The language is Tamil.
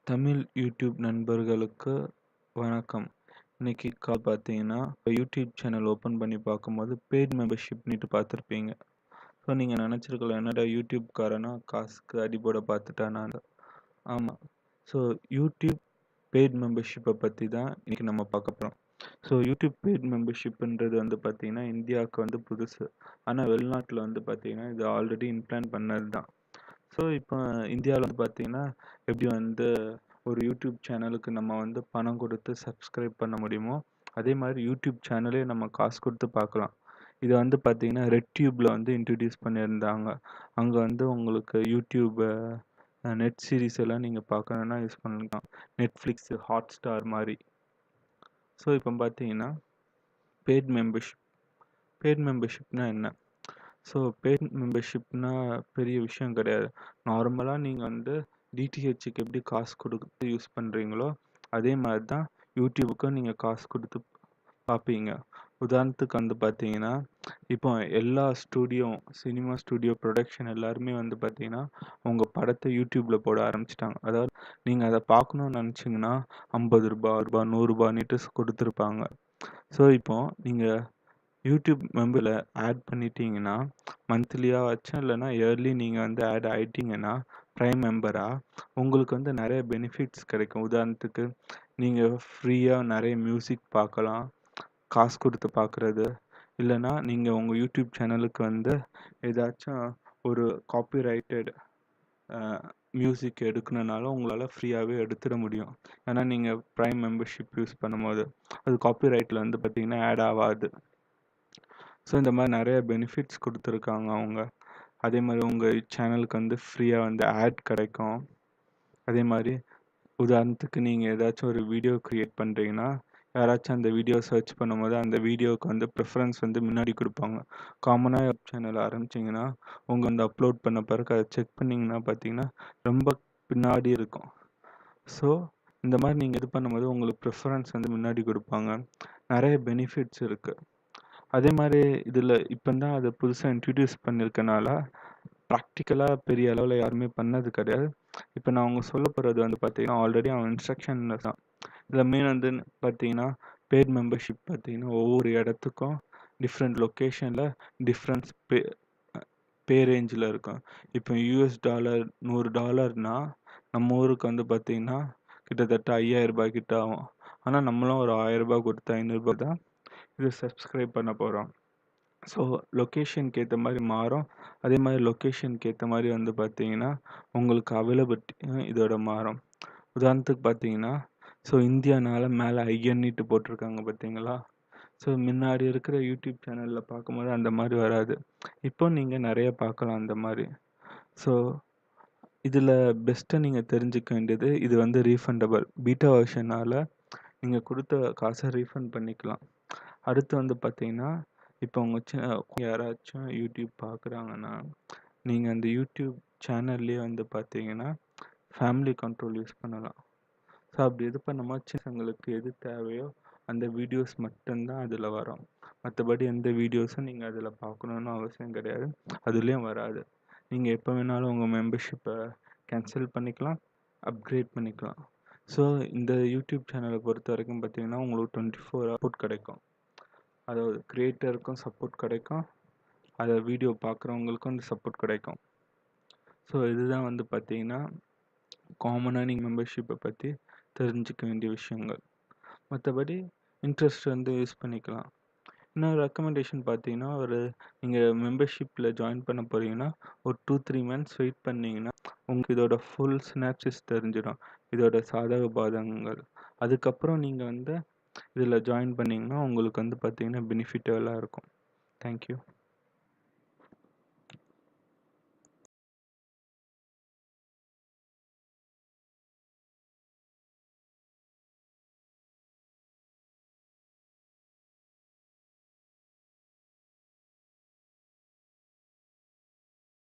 தமிழ் யூடியூப் நண்பர்களுக்கு வணக்கம். இன்னைக்கு பார்த்தீங்கன்னா, யூடியூப் சேனல் ஓப்பன் பண்ணி பார்க்கும்போது பெய்ட் மெம்பர்ஷிப்னுட்டு பார்த்துருப்பீங்க. ஸோ நீங்கள் நினச்சிருக்கலாம், என்னடா யூடியூப்காரனா காசுக்கு அடிபோட பார்த்துட்டானான்னு. ஆமாம். ஸோ யூடியூப் பெய்ட் மெம்பர்ஷிப்பை பற்றி தான் இன்னைக்கு நம்ம பார்க்க போகிறோம். ஸோ யூடியூப் பெய்ட் மெம்பர்ஷிப்ன்றது பார்த்தீங்கன்னா இந்தியாவுக்கு புதுசு. ஆனால் வெளிநாட்டில் பார்த்தீங்கன்னா இது ஆல்ரெடி இம்ப்ளான்ட் பண்ணது தான். ஸோ இப்போ இந்தியாவில் பார்த்தீங்கன்னா எப்படி ஒரு யூடியூப் சேனலுக்கு நம்ம பணம் கொடுத்து சப்ஸ்கிரைப் பண்ண முடியுமோ, அதே மாதிரி யூடியூப் சேனலே நம்ம காசு கொடுத்து பார்க்கலாம். இதை பார்த்தீங்கன்னா ரெட் டியூப்பில் இன்ட்ரடியூஸ் பண்ணியிருந்தாங்க. அங்கே உங்களுக்கு யூடியூப் நெட் சீரிஸ் எல்லாம் நீங்கள் பார்க்கணுன்னா யூஸ் பண்ணிக்கலாம். நெட்ஃப்ளிக்ஸ், ஹாட்ஸ்டார் மாதிரி. ஸோ இப்போ பார்த்தீங்கன்னா பெய்ட் மெம்பர்ஷிப்னா என்ன? ஸோ பெய்ட் மெம்பர்ஷிப்னா பெரிய விஷயம் கிடையாது. நார்மலாக நீங்கள் டிடிஹெச்சுக்கு எப்படி காசு கொடுத்து யூஸ் பண்ணுறீங்களோ அதே மாதிரி தான் யூடியூபுக்கும் நீங்கள் காசு கொடுத்து பார்ப்பீங்க. உதாரணத்துக்கு பார்த்தீங்கன்னா, இப்போ எல்லா சினிமா ஸ்டூடியோ ப்ரொடக்ஷன் எல்லாருமே பார்த்தீங்கன்னா உங்கள் படத்தை யூடியூப்பில் போட ஆரம்பிச்சிட்டாங்க. அதாவது நீங்கள் அதை பார்க்கணுன்னு நினச்சிங்கன்னா ₹50 ₹100 கொடுத்துருப்பாங்க. ஸோ இப்போ நீங்கள் யூடியூப் மெம்பரில் ஆட் பண்ணிட்டீங்கன்னா, மந்த்லியாச்சும் இல்லைன்னா இயர்லி நீங்கள் ஆட் ஆகிட்டீங்கன்னா ப்ரைம் மெம்பராக உங்களுக்கு நிறைய பெனிஃபிட்ஸ் கிடைக்கும். உதாரணத்துக்கு நீங்கள் ஃப்ரீயாக நிறைய மியூசிக் பார்க்கலாம், காசு கொடுத்து பார்க்குறது. இல்லைன்னா நீங்கள் உங்கள் யூடியூப் சேனலுக்கு ஏதாச்சும் ஒரு காப்பிரைட்டட் மியூசிக் எடுக்கணுன்னாலும் உங்களால் ஃப்ரீயாகவே எடுத்துட முடியும். ஏன்னா நீங்கள் ப்ரைம் மெம்பர்ஷிப் யூஸ் பண்ணும்போது அது காப்பிரைட்டில் பார்த்தீங்கன்னா ஆட் ஆகாது. ஸோ இந்த மாதிரி நிறைய பெனிஃபிட்ஸ் கொடுத்துருக்காங்க அவங்க. அதே மாதிரி உங்கள் சேனலுக்கு ஃப்ரீயாக ஆட் கிடைக்கும். அதே மாதிரி உதாரணத்துக்கு நீங்கள் ஏதாச்சும் ஒரு வீடியோ க்ரியேட் பண்ணுறீங்கன்னா, யாராச்சும் அந்த வீடியோ சர்ச் பண்ணும்போது அந்த வீடியோவுக்கு ப்ரிஃபரன்ஸ் முன்னாடி கொடுப்பாங்க. காமனாக யூடியூப் சேனல் ஆரம்பிச்சிங்கன்னா உங்கள் அப்லோட் பண்ண பிறகு அதை செக் பண்ணிங்கன்னா பார்த்தீங்கன்னா ரொம்ப பின்னாடி இருக்கும். ஸோ இந்த மாதிரி நீங்கள் இது பண்ணும்போது உங்களுக்கு ப்ரிஃபரன்ஸ் முன்னாடி கொடுப்பாங்க. நிறைய பெனிஃபிட்ஸ் இருக்குது. அதே மாதிரி இதில் இப்போ தான் அதை புதுசாக இன்ட்ரடியூஸ் பண்ணியிருக்கனால ப்ராக்டிக்கலாக பெரிய அளவில் யாருமே பண்ணது கிடையாது. இப்போ நான் அவங்க சொல்ல போகிறது பார்த்தீங்கன்னா ஆல்ரெடி அவன் இன்ஸ்ட்ரக்ஷனில் தான். இதில் மெயின் பார்த்தீங்கன்னா பெய்ட் மெம்பர்ஷிப் பார்த்தீங்கன்னா ஒவ்வொரு இடத்துக்கும் டிஃப்ரெண்ட் லொக்கேஷனில் டிஃப்ரெண்ட்ஸ் பே ரேஞ்சில் இருக்கும். இப்போ $100 $100னா நம்ம ஊருக்கு பார்த்தீங்கன்னா கிட்டத்தட்ட ₹5000 கிட்ட ஆகும். ஆனால் நம்மளும் ஒரு ₹1000 கொடுத்து ₹500 தான் இது சப்ஸ்கிரைப் பண்ண போகிறோம். ஸோ லொக்கேஷனுக்கு ஏற்ற மாதிரி மாறும். அதே மாதிரி லொக்கேஷனுக்கு ஏற்ற மாதிரி பார்த்தீங்கன்னா உங்களுக்கு அவைலபிலிட்டி இதோட மாறும். உதாரணத்துக்கு பார்த்தீங்கன்னா இந்தியானால மேலே ஐஎன்னிட்டு போட்டிருக்காங்க பார்த்தீங்களா? ஸோ முன்னாடி இருக்கிற யூடியூப் சேனலில் பார்க்கும்போது அந்த மாதிரி வராது. இப்போ நீங்கள் நிறைய பார்க்கலாம் அந்த மாதிரி. ஸோ இதில் பெஸ்ட்டாக நீங்கள் தெரிஞ்சுக்க வேண்டியது இது ரீஃபண்டபிள். பீட்டா வெர்ஷனால் நீங்கள் கொடுத்த காசை ரீஃபண்ட் பண்ணிக்கலாம். அடுத்து பார்த்தீங்கன்னா இப்போ யாராச்சும் யூடியூப் பார்க்குறாங்கன்னா நீங்கள் அந்த யூடியூப் சேனல்லே பார்த்தீங்கன்னா ஃபேமிலி கண்ட்ரோல் யூஸ் பண்ணலாம். ஸோ அப்படி இது பண்ணும்போது சின்னங்களுக்கு எது தேவையோ அந்த வீடியோஸ் மட்டும்தான் அதில் வரும். மற்றபடி எந்த வீடியோஸும் நீங்கள் அதில் பார்க்கணுன்னு அவசியம் கிடையாது. அதுலேயும் வராது. நீங்கள் எப்போ வேணாலும் உங்கள் மெம்பர்ஷிப்பை கேன்சல் பண்ணிக்கலாம், அப்கிரேட் பண்ணிக்கலாம். ஸோ இந்த யூடியூப் சேனலை பொறுத்த வரைக்கும் பார்த்தீங்கன்னா உங்களுக்கு 24 சப்போர்ட் கிடைக்கும். அதாவது கிரியேட்டருக்கும் சப்போர்ட் கிடைக்கும், அதை வீடியோ பார்க்குறவங்களுக்கும் அந்த சப்போர்ட் கிடைக்கும். ஸோ இதுதான் பார்த்தீங்கன்னா காமனாக நீங்கள் மெம்பர்ஷிப்பை பற்றி தெரிஞ்சுக்க வேண்டிய விஷயங்கள். மற்றபடி இன்ட்ரெஸ்ட் யூஸ் பண்ணிக்கலாம். இன்னொரு ரெக்கமெண்டேஷன் பார்த்தீங்கன்னா நீங்கள் மெம்பர்ஷிப்பில் ஜாயின் பண்ண போகிறீங்கன்னா ஒரு 2-3 மந்த்ஸ் வெயிட் பண்ணிங்கன்னா உங்களுக்கு இதோட ஃபுல் சினாப்சிஸ் தெரிஞ்சிடும், இதோட சாதக பாதகங்கள். அதுக்கப்புறம் நீங்கள் இதில் ஜாயின் பண்ணிங்கன்னா உங்களுக்கு பார்த்தீங்கன்னா பெனிஃபிட்டெல்லாம் இருக்கும். தேங்க்யூ.